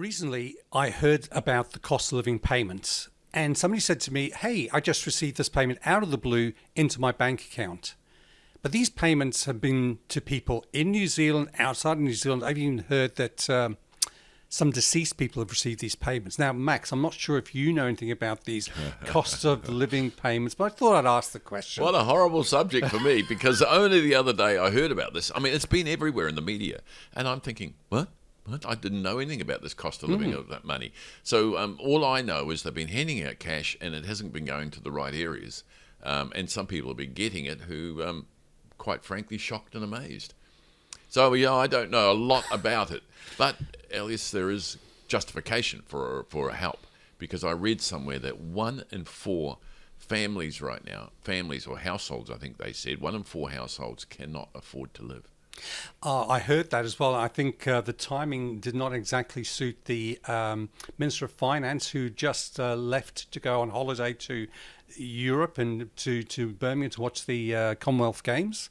Recently, I heard about the cost of living payments, and somebody said to me, "Hey, I just received this payment out of the blue into my bank account." But these payments have been to people in New Zealand, outside of New Zealand. I've even heard that some deceased people have received these payments. Now, Max, I'm not sure if you know anything about these cost of living payments, but I thought I'd ask the question. What a horrible subject for me, because only the other day I heard about this. I mean, it's been everywhere in the media, and I'm thinking, what? I didn't know anything about this cost of living of that money. So all I know is they've been handing out cash, and it hasn't been going to the right areas. And some people have been getting it who, quite frankly, shocked and amazed. So, yeah, I don't know a lot about it. But, Elias, there is justification for help, because I read somewhere that 1 in 4 families right now, families or households, I think they said, 1 in 4 households cannot afford to live. I heard that as well. I think the timing did not exactly suit the Minister of Finance, who just left to go on holiday to Europe and to Birmingham to watch the Commonwealth Games.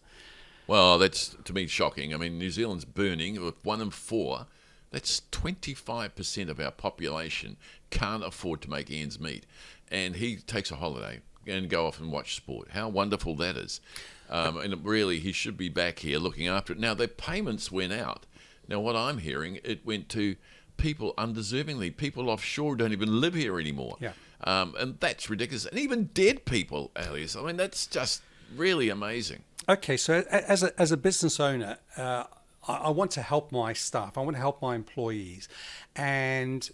Well, that's, to me, shocking. I mean, New Zealand's burning. With 1 in 4, that's 25% of our population can't afford to make ends meet. And he takes a holiday and go off and watch sport. How wonderful that is. And really, he should be back here looking after it. Now, the payments went out. Now, what I'm hearing, it went to people undeservingly. People offshore don't even live here anymore. Yeah. And that's ridiculous. And even dead people, Elias. I mean, that's just really amazing. Okay, so as a business owner, I want to help my staff. I want to help my employees. And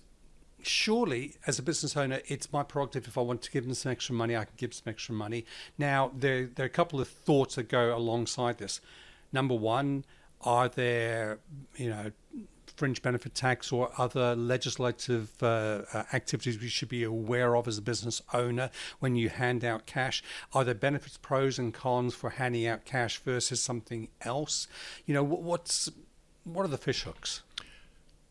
surely, as a business owner, it's my prerogative. If I want to give them some extra money, I can give some extra money. Now, there are a couple of thoughts that go alongside this. Number one, are there, fringe benefit tax or other legislative activities we should be aware of as a business owner when you hand out cash? Are there benefits, pros and cons for handing out cash versus something else? What are the fishhooks?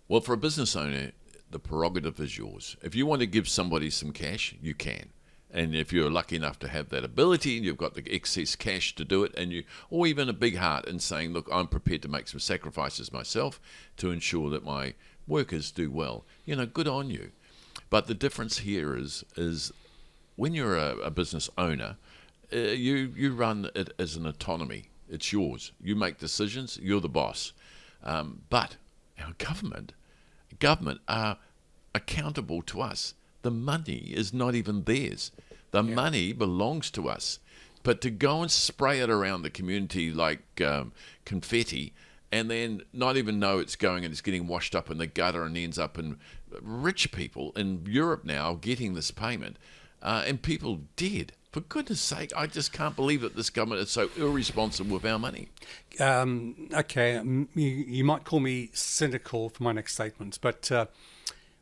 Well, for a business owner, the prerogative is yours. If you want to give somebody some cash, you can. And if you're lucky enough to have that ability and you've got the excess cash to do it, or even a big heart in saying, look, I'm prepared to make some sacrifices myself to ensure that my workers do well, good on you. But the difference here is when you're a business owner, you run it as an autonomy. It's yours. You make decisions. You're the boss. But our government are accountable to us. The money is not even theirs. The money belongs to us. But to go and spray it around the community like confetti and then not even know it's going and it's getting washed up in the gutter and ends up in rich people in Europe now getting this payment and people dead. For goodness sake, I just can't believe that this government is so irresponsible with our money. Okay, you might call me cynical for my next statement, but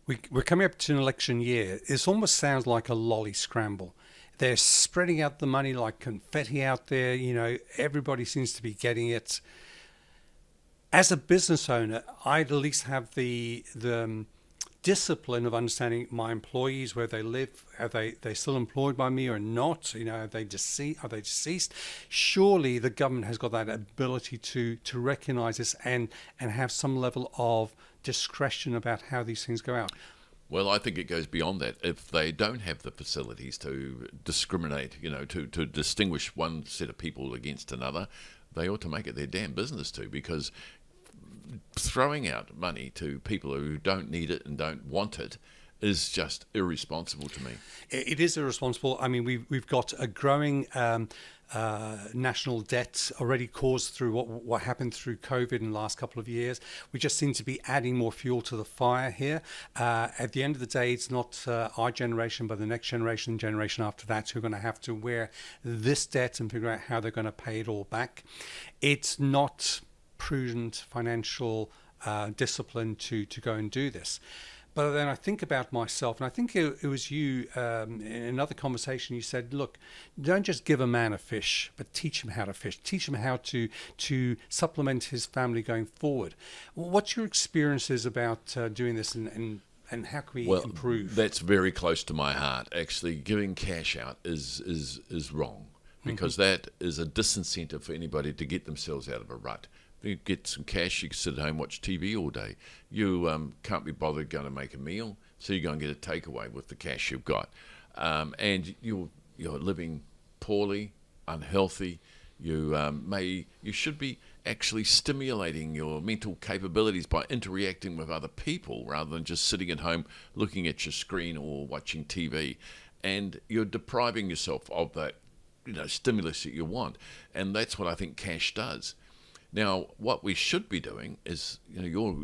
we're coming up to an election year. This almost sounds like a lolly scramble. They're spreading out the money like confetti out there. Everybody seems to be getting it. As a business owner, I'd at least have the discipline of understanding my employees, where they live, are they still employed by me or not? Are they deceased? Surely the government has got that ability to recognise this and have some level of discretion about how these things go out. Well, I think it goes beyond that. If they don't have the facilities to discriminate, to distinguish one set of people against another, they ought to make it their damn business to, because throwing out money to people who don't need it and don't want it is just irresponsible to me. It is irresponsible. I mean, we've got a growing national debt already caused through what happened through COVID in the last couple of years. We just seem to be adding more fuel to the fire here. At the end of the day, it's not our generation, but the next generation after that who are going to have to wear this debt and figure out how they're going to pay it all back. It's not prudent financial discipline to go and do this. But then I think about myself, and I think it was you, in another conversation, you said, look, don't just give a man a fish, but teach him how to fish. Teach him how to supplement his family going forward. What's your experiences about doing this, and how can we improve? That's very close to my heart. Actually, giving cash out is wrong, because that is a disincentive for anybody to get themselves out of a rut. You get some cash, you can sit at home, watch TV all day. You can't be bothered going to make a meal, so you go and get a takeaway with the cash you've got. And you're living poorly, unhealthy. You should be actually stimulating your mental capabilities by interacting with other people rather than just sitting at home looking at your screen or watching TV. And you're depriving yourself of that, stimulus that you want. And that's what I think cash does. Now, what we should be doing is, your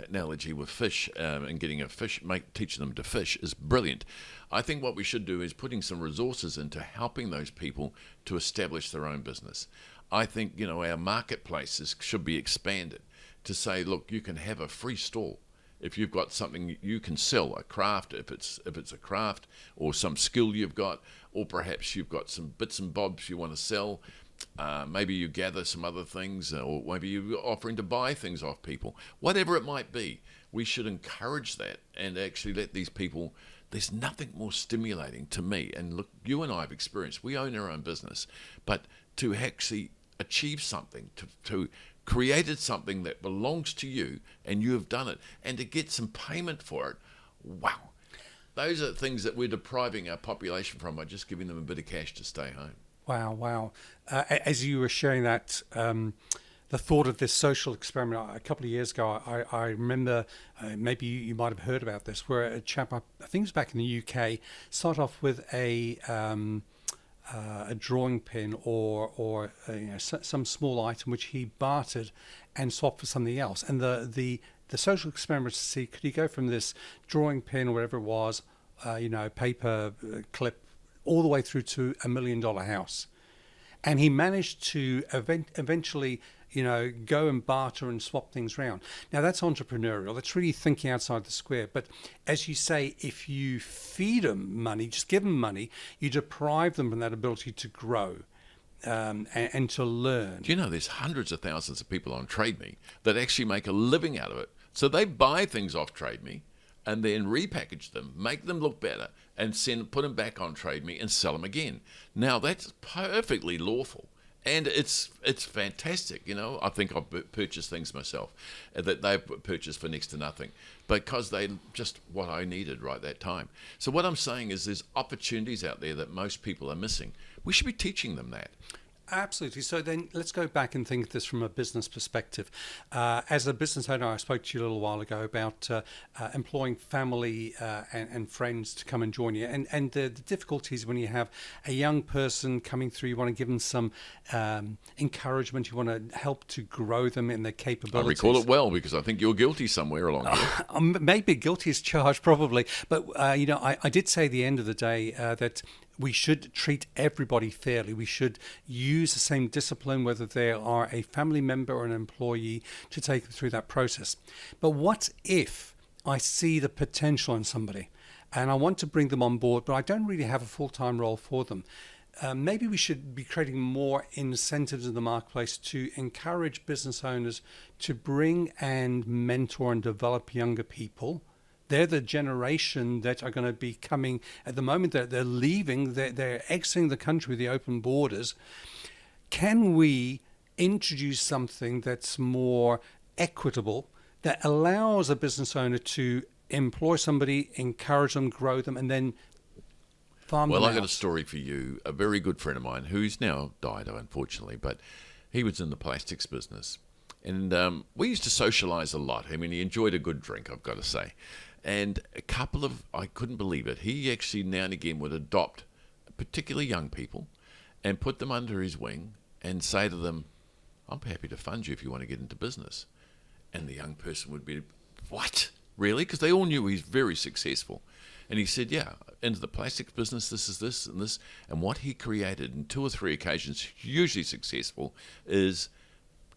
analogy with fish and getting a fish, teaching them to fish is brilliant. I think what we should do is putting some resources into helping those people to establish their own business. I think, our marketplaces should be expanded to say, look, you can have a free stall. If you've got something you can sell, a craft, if it's a craft or some skill you've got, or perhaps you've got some bits and bobs you want to sell. Maybe you gather some other things, or maybe you're offering to buy things off people. Whatever it might be, we should encourage that and actually let these people. There's nothing more stimulating to me. And look, you and I have experienced. We own our own business, but to actually achieve something, to created something that belongs to you, and you have done it, and to get some payment for it. Wow, those are things that we're depriving our population from by just giving them a bit of cash to stay home. Wow. As you were sharing that, the thought of this social experiment, a couple of years ago, I remember, maybe you might have heard about this, where a chap, I think it was back in the UK, started off with a drawing pen or some small item which he bartered and swapped for something else. And the social experiment was to see, could he go from this drawing pen or whatever it was, paper clip, all the way through to $1 million house. And he managed to eventually, go and barter and swap things around. Now, that's entrepreneurial. That's really thinking outside the square. But as you say, if you feed them money, just give them money, you deprive them from that ability to grow and to learn. Do you know there's hundreds of thousands of people on TradeMe that actually make a living out of it? So they buy things off TradeMe and then repackage them, make them look better, and put them back on TradeMe and sell them again. Now, that's perfectly lawful. And it's fantastic, I think I've purchased things myself that they've purchased for next to nothing because they just what I needed right that time. So what I'm saying is there's opportunities out there that most people are missing. We should be teaching them that. Absolutely. So then let's go back and think of this from a business perspective. As a business owner, I spoke to you a little while ago about employing family and friends to come and join you. And the difficulties when you have a young person coming through, you want to give them some encouragement, you want to help to grow them in their capabilities. I recall it well because I think you're guilty somewhere along here. Maybe guilty as charged, probably. But, I did say at the end of the day that we should treat everybody fairly. We should use the same discipline, whether they are a family member or an employee, to take them through that process. But what if I see the potential in somebody and I want to bring them on board, but I don't really have a full-time role for them? Maybe we should be creating more incentives in the marketplace to encourage business owners to bring and mentor and develop younger people. They're the generation that are going to be coming at the moment that they're leaving, they're exiting the country with the open borders. Can we introduce something that's more equitable, that allows a business owner to employ somebody, encourage them, grow them, and then farm them out? Well, I've got a story for you. A very good friend of mine who's now died, unfortunately, but he was in the plastics business. And we used to socialise a lot. I mean, he enjoyed a good drink, I've got to say. And I couldn't believe it, he actually now and again would adopt particularly young people and put them under his wing and say to them, I'm happy to fund you if you want to get into business. And the young person would be, what? Really? Because they all knew he's very successful. And he said, yeah, into the plastics business, this is this and this. And what he created in 2 or 3 occasions, hugely successful, is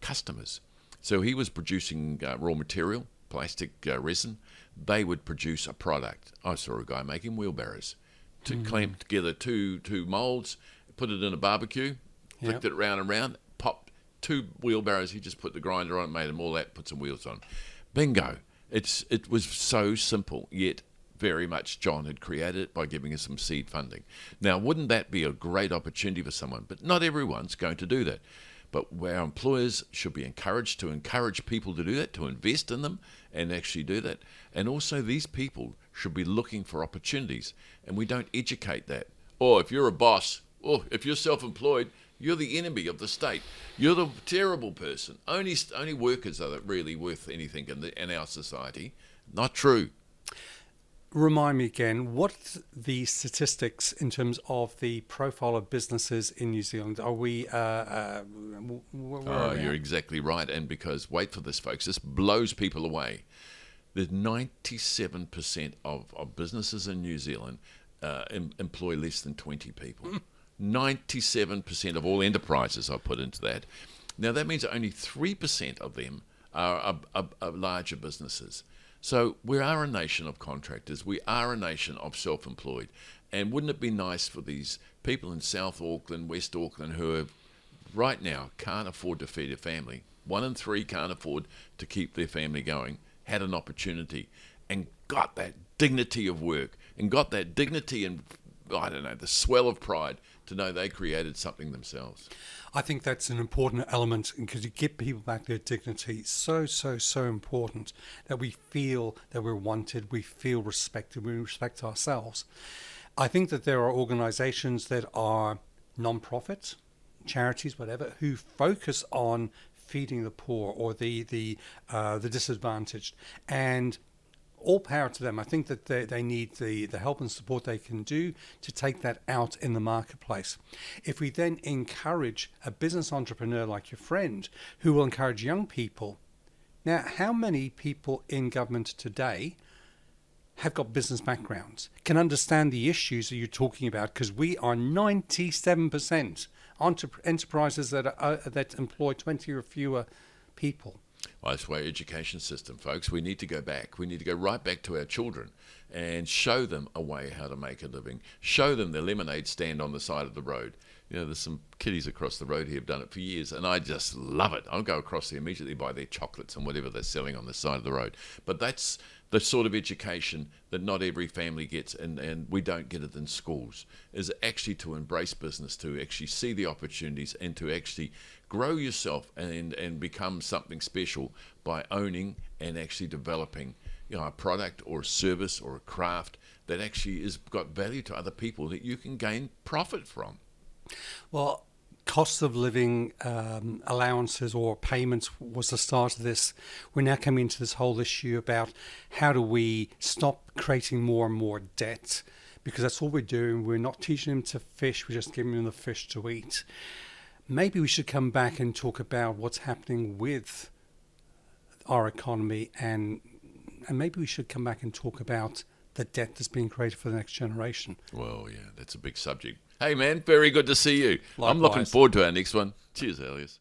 customers. So he was producing raw material, plastic resin. They would produce a product. I saw a guy making wheelbarrows to clamp together two molds, put it in a barbecue, flicked it round and round, popped 2 wheelbarrows. He just put the grinder on, made them all that, put some wheels on. Bingo. It was so simple, yet very much John had created it by giving us some seed funding. Now, wouldn't that be a great opportunity for someone? But not everyone's going to do that. But where our employers should be encouraged to encourage people to do that, to invest in them and actually do that. And also these people should be looking for opportunities, and we don't educate that. Or if you're a boss, or if you're self-employed, you're the enemy of the state. You're the terrible person. Only workers are really worth anything in our society. Not true. Remind me again, what's the statistics in terms of the profile of businesses in New Zealand? Are we, where are we You're at? exactly right. And because, wait for this, folks, this blows people away. There's 97% of businesses in New Zealand employ less than 20 people. 97% of all enterprises are put into that. Now, that means only 3% of them are larger businesses. So we are a nation of contractors. We are a nation of self-employed. And wouldn't it be nice for these people in South Auckland, West Auckland, who are right now can't afford to feed a family, 1 in 3 can't afford to keep their family going, had an opportunity and got that dignity of work and got that dignity and, I don't know, the swell of pride to know they created something themselves. I think that's an important element because you give people back their dignity. So important that we feel that we're wanted, we feel respected, we respect ourselves. I think that there are organizations that are non-profit, charities, whatever, who focus on feeding the poor or the disadvantaged, and all power to them. I think that they need the help and support they can do to take that out in the marketplace. If we then encourage a business entrepreneur like your friend who will encourage young people. Now, how many people in government today have got business backgrounds, can understand the issues that you're talking about? Because we are 97% enterprises that employ 20 or fewer people. Well, that's why education system, folks. We need to go back. We need to go right back to our children and show them a way how to make a living. Show them the lemonade stand on the side of the road. You know, there's some kiddies across the road here who've done it for years, and I just love it. I'll go across there immediately, buy their chocolates and whatever they're selling on the side of the road. But that's the sort of education that not every family gets, and we don't get it in schools, is actually to embrace business, to actually see the opportunities and to actually grow yourself and become something special by owning and actually developing, you know, a product or a service or a craft that actually has got value to other people that you can gain profit from. Well, cost of living allowances or payments was the start of this. We're now coming into this whole issue about how do we stop creating more and more debt, because that's all we're doing. We're not teaching them to fish, we're just giving them the fish to eat. Maybe we should come back and talk about what's happening with our economy, and maybe we should come back and talk about the debt that's being created for the next generation. Well, yeah, that's a big subject. Hey, man, very good to see you. Likewise. I'm looking forward to our next one. Cheers, Elias.